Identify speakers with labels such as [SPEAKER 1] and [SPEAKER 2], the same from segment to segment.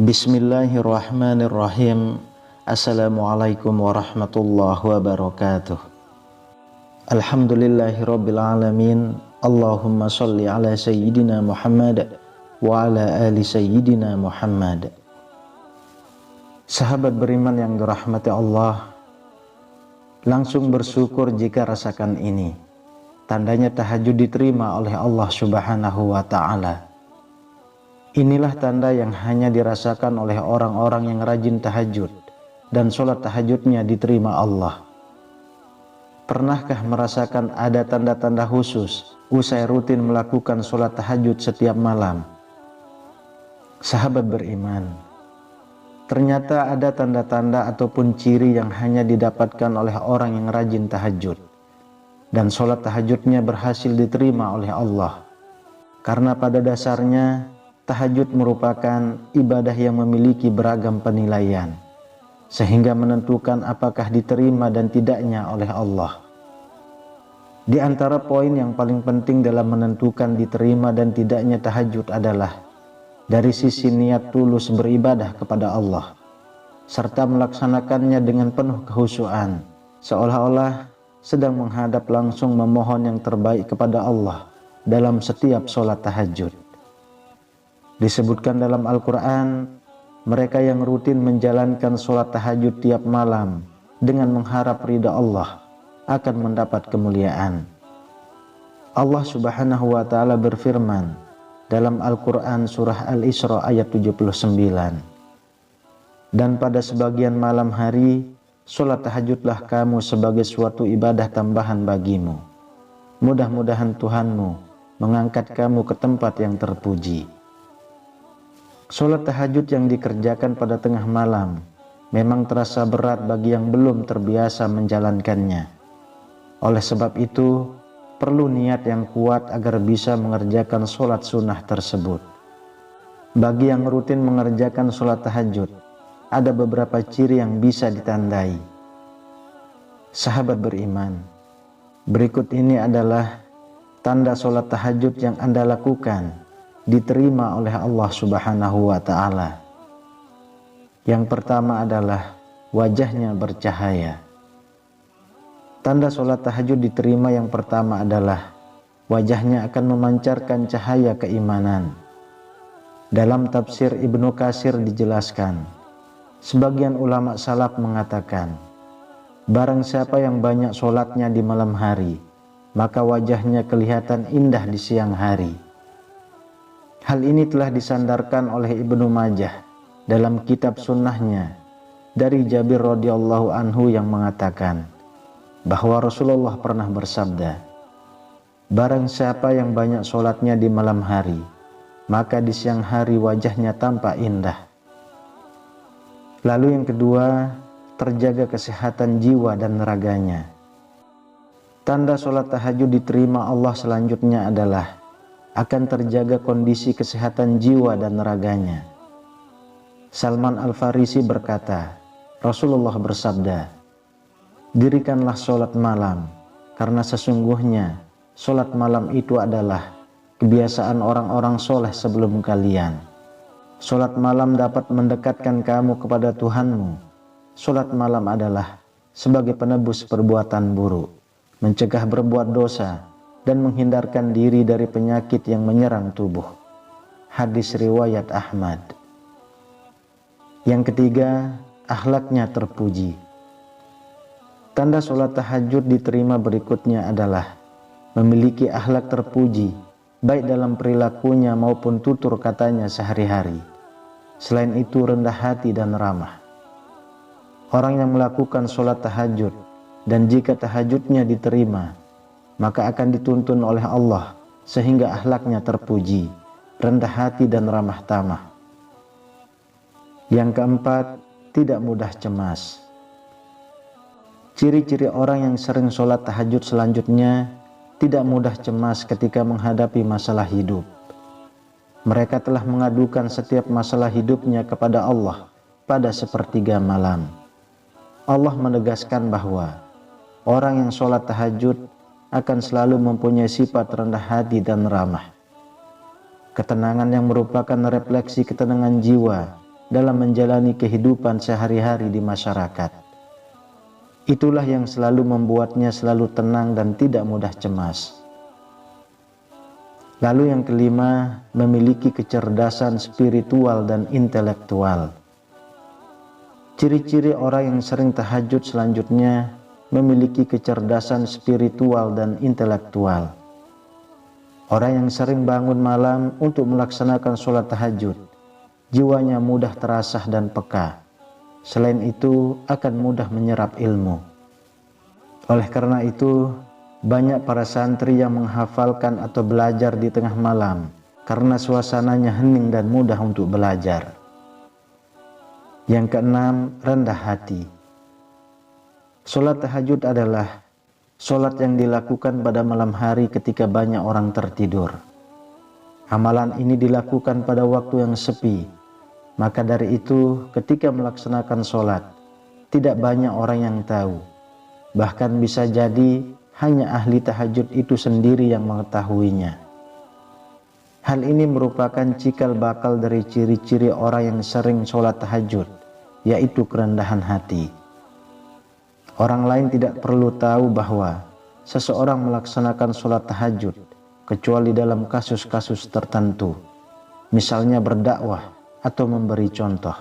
[SPEAKER 1] Bismillahirrahmanirrahim. Assalamualaikum warahmatullahi wabarakatuh. Alhamdulillahirabbil alamin. Allahumma shalli ala sayyidina Muhammad wa ala ali sayyidina Muhammad. Sahabat beriman yang dirahmati Allah, langsung bersyukur jika rasakan ini. Tandanya tahajud diterima oleh Allah Subhanahu wa ta'ala. Inilah tanda yang hanya dirasakan oleh orang-orang yang rajin tahajud dan sholat tahajudnya diterima Allah. Pernahkah merasakan ada tanda-tanda khusus usai rutin melakukan sholat tahajud setiap malam? Sahabat beriman, ternyata ada tanda-tanda ataupun ciri yang hanya didapatkan oleh orang yang rajin tahajud dan sholat tahajudnya berhasil diterima oleh Allah. Karena pada dasarnya tahajud merupakan ibadah yang memiliki beragam penilaian, sehingga menentukan apakah diterima dan tidaknya oleh Allah. Di antara poin yang paling penting dalam menentukan diterima dan tidaknya tahajud adalah dari sisi niat tulus beribadah kepada Allah, serta melaksanakannya dengan penuh kekhusyuan, seolah-olah sedang menghadap langsung memohon yang terbaik kepada Allah dalam setiap sholat tahajud. Disebutkan dalam Al-Quran, mereka yang rutin menjalankan sholat tahajud tiap malam dengan mengharap ridha Allah akan mendapat kemuliaan. Allah Subhanahu wa ta'ala berfirman dalam Al-Quran surah Al-Isra ayat 79, dan pada sebagian malam hari sholat tahajudlah kamu sebagai suatu ibadah tambahan bagimu. Mudah-mudahan Tuhanmu mengangkat kamu ke tempat yang terpuji. Sholat tahajud yang dikerjakan pada tengah malam memang terasa berat bagi yang belum terbiasa menjalankannya. Oleh sebab itu, perlu niat yang kuat agar bisa mengerjakan sholat sunnah tersebut. Bagi yang rutin mengerjakan sholat tahajud, ada beberapa ciri yang bisa ditandai. Sahabat beriman, berikut ini adalah tanda sholat tahajud yang Anda lakukan diterima oleh Allah Subhanahu wa ta'ala. Yang pertama adalah wajahnya bercahaya. Tanda sholat tahajud diterima yang pertama adalah wajahnya akan memancarkan cahaya keimanan. Dalam tafsir Ibnu Katsir dijelaskan, sebagian ulama salaf mengatakan, barang siapa yang banyak sholatnya di malam hari, maka wajahnya kelihatan indah di siang hari. Hal ini telah disandarkan oleh Ibnu Majah dalam kitab sunnahnya dari Jabir radhiyallahu anhu yang mengatakan bahwa Rasulullah pernah bersabda, barang siapa yang banyak sholatnya di malam hari, maka di siang hari wajahnya tampak indah. Lalu yang kedua, terjaga kesehatan jiwa dan raganya. Tanda sholat tahajud diterima Allah selanjutnya adalah akan terjaga kondisi kesehatan jiwa dan raganya. Salman Al-Farisi berkata, Rasulullah bersabda, dirikanlah sholat malam, karena sesungguhnya sholat malam itu adalah kebiasaan orang-orang soleh sebelum kalian. Sholat malam dapat mendekatkan kamu kepada Tuhanmu. Sholat malam adalah sebagai penebus perbuatan buruk, mencegah berbuat dosa, dan menghindarkan diri dari penyakit yang menyerang tubuh. Hadis riwayat Ahmad. Yang ketiga, akhlaknya terpuji. Tanda sholat tahajud diterima berikutnya adalah memiliki akhlak terpuji, baik dalam perilakunya maupun tutur katanya sehari-hari. Selain itu, rendah hati dan ramah. Orang yang melakukan sholat tahajud dan jika tahajudnya diterima, maka akan dituntun oleh Allah sehingga akhlaknya terpuji, rendah hati dan ramah tamah. Yang keempat, tidak mudah cemas. Ciri-ciri orang yang sering sholat tahajud selanjutnya tidak mudah cemas ketika menghadapi masalah hidup. Mereka telah mengadukan setiap masalah hidupnya kepada Allah pada sepertiga malam. Allah menegaskan bahwa orang yang sholat tahajud akan selalu mempunyai sifat rendah hati dan ramah. Ketenangan yang merupakan refleksi ketenangan jiwa dalam menjalani kehidupan sehari-hari di masyarakat. Itulah yang selalu membuatnya selalu tenang dan tidak mudah cemas. Lalu yang kelima, memiliki kecerdasan spiritual dan intelektual. Ciri-ciri orang yang sering tahajud selanjutnya memiliki kecerdasan spiritual dan intelektual. Orang yang sering bangun malam untuk melaksanakan sholat tahajud, jiwanya mudah terasah dan peka. Selain itu, akan mudah menyerap ilmu. Oleh karena itu, banyak para santri yang menghafalkan atau belajar di tengah malam karena suasananya hening dan mudah untuk belajar. Yang keenam, rendah hati. Sholat tahajud adalah sholat yang dilakukan pada malam hari ketika banyak orang tertidur. Amalan ini dilakukan pada waktu yang sepi. Maka dari itu, ketika melaksanakan sholat, tidak banyak orang yang tahu. Bahkan bisa jadi hanya ahli tahajud itu sendiri yang mengetahuinya. Hal ini merupakan cikal bakal dari ciri-ciri orang yang sering sholat tahajud, yaitu kerendahan hati. Orang lain tidak perlu tahu bahwa seseorang melaksanakan sholat tahajud kecuali dalam kasus-kasus tertentu, misalnya berdakwah atau memberi contoh.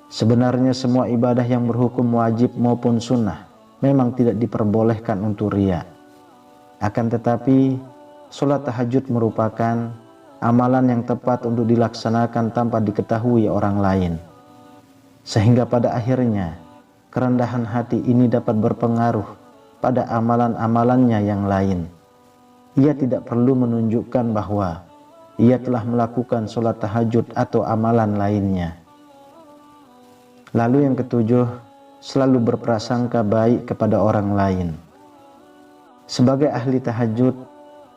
[SPEAKER 1] Sebenarnya semua ibadah yang berhukum wajib maupun sunnah memang tidak diperbolehkan untuk riya. Akan tetapi, sholat tahajud merupakan amalan yang tepat untuk dilaksanakan tanpa diketahui orang lain. Sehingga pada akhirnya, kerendahan hati ini dapat berpengaruh pada amalan-amalannya yang lain. Ia tidak perlu menunjukkan bahwa ia telah melakukan sholat tahajud atau amalan lainnya. Lalu yang ketujuh, selalu berprasangka baik kepada orang lain. Sebagai ahli tahajud,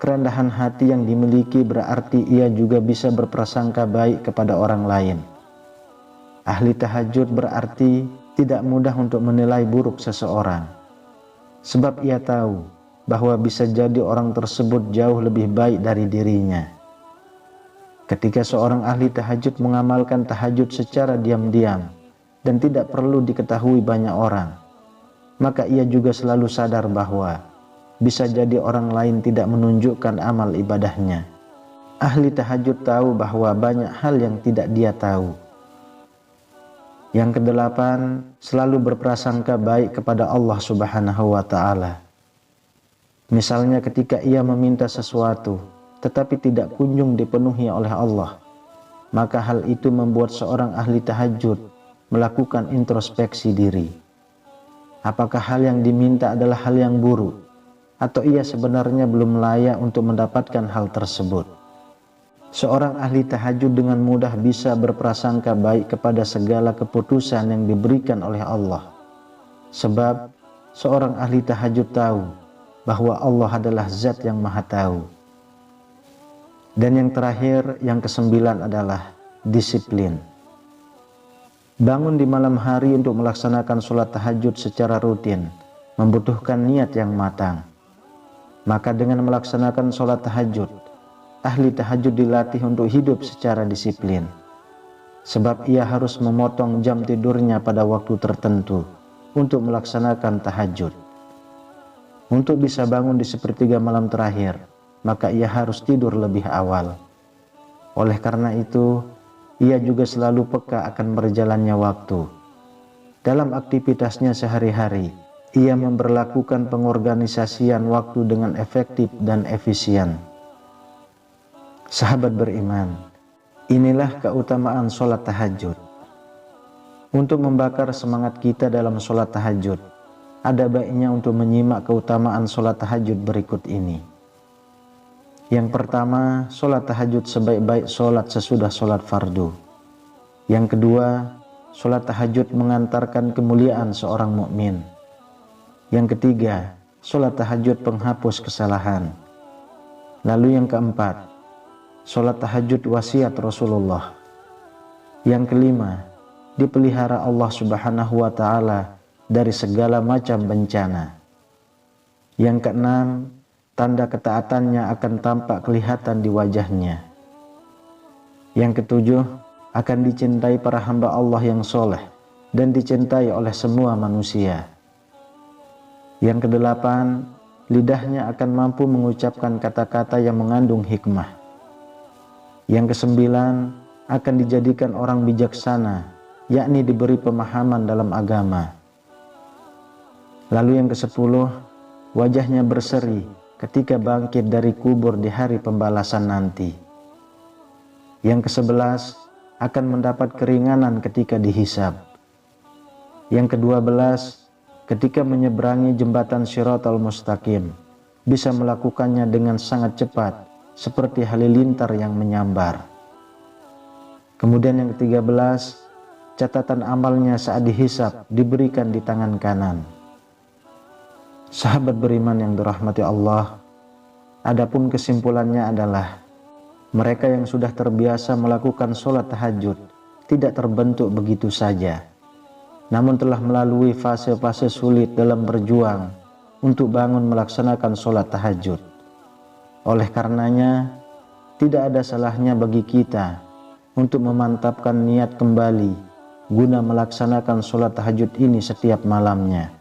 [SPEAKER 1] kerendahan hati yang dimiliki berarti ia juga bisa berprasangka baik kepada orang lain. Ahli tahajud berarti tidak mudah untuk menilai buruk seseorang, sebab ia tahu bahwa bisa jadi orang tersebut jauh lebih baik dari dirinya. Ketika seorang ahli tahajud mengamalkan tahajud secara diam-diam dan tidak perlu diketahui banyak orang, maka ia juga selalu sadar bahwa bisa jadi orang lain tidak menunjukkan amal ibadahnya. Ahli tahajud tahu bahwa banyak hal yang tidak dia tahu. Yang kedelapan, selalu berprasangka baik kepada Allah Subhanahu wa Ta'ala. Misalnya ketika ia meminta sesuatu, tetapi tidak kunjung dipenuhi oleh Allah, maka hal itu membuat seorang ahli tahajud melakukan introspeksi diri. Apakah hal yang diminta adalah hal yang buruk, atau ia sebenarnya belum layak untuk mendapatkan hal tersebut? Seorang ahli tahajud dengan mudah bisa berprasangka baik kepada segala keputusan yang diberikan oleh Allah. Sebab seorang ahli tahajud tahu bahwa Allah adalah zat yang maha tahu. Dan yang terakhir, yang kesembilan adalah disiplin. Bangun di malam hari untuk melaksanakan sholat tahajud secara rutin membutuhkan niat yang matang. Maka dengan melaksanakan sholat tahajud, ahli tahajud dilatih untuk hidup secara disiplin. Sebab ia harus memotong jam tidurnya pada waktu tertentu untuk melaksanakan tahajud. Untuk bisa bangun di sepertiga malam terakhir, maka ia harus tidur lebih awal. Oleh karena itu, ia juga selalu peka akan berjalannya waktu. Dalam aktivitasnya sehari-hari, ia memberlakukan pengorganisasian waktu dengan efektif dan efisien. Sahabat beriman, inilah keutamaan sholat tahajud. Untuk membakar semangat kita dalam sholat tahajud, ada baiknya untuk menyimak keutamaan sholat tahajud berikut ini. Yang pertama, sholat tahajud sebaik-baik sholat sesudah sholat fardu. Yang kedua, sholat tahajud mengantarkan kemuliaan seorang mukmin. Yang ketiga, sholat tahajud penghapus kesalahan. Lalu yang keempat, sholat tahajud wasiat Rasulullah. Yang kelima, dipelihara Allah Subhanahu wa Ta'ala dari segala macam bencana. Yang keenam, tanda ketaatannya akan tampak kelihatan di wajahnya. Yang ketujuh, akan dicintai para hamba Allah yang soleh dan dicintai oleh semua manusia. Yang kedelapan, lidahnya akan mampu mengucapkan kata-kata yang mengandung hikmah. Yang kesembilan, akan dijadikan orang bijaksana, yakni diberi pemahaman dalam agama. Lalu yang kesepuluh, wajahnya berseri ketika bangkit dari kubur di hari pembalasan nanti. Yang kesebelas, akan mendapat keringanan ketika dihisab. Yang kedua belas, ketika menyeberangi jembatan Shiratal Mustaqim, bisa melakukannya dengan sangat cepat, seperti halilintar yang menyambar. Kemudian yang ketiga belas, catatan amalnya saat dihisab diberikan di tangan kanan. Sahabat beriman yang dirahmati Allah, adapun kesimpulannya adalah mereka yang sudah terbiasa melakukan sholat tahajud tidak terbentuk begitu saja, namun telah melalui fase-fase sulit dalam berjuang untuk bangun melaksanakan sholat tahajud. Oleh karenanya, tidak ada salahnya bagi kita untuk memantapkan niat kembali guna melaksanakan sholat tahajud ini setiap malamnya.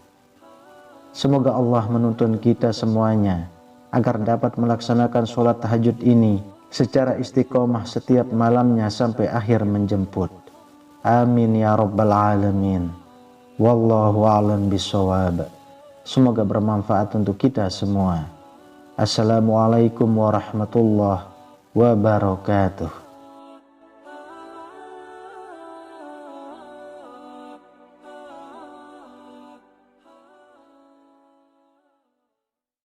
[SPEAKER 1] Semoga Allah menuntun kita semuanya agar dapat melaksanakan sholat tahajud ini secara istiqomah setiap malamnya sampai akhir menjemput. Amin ya rabbal alamin. Wallahu a'lam bishawab. Semoga bermanfaat untuk kita semua. Assalamualaikum warahmatullahi wabarakatuh.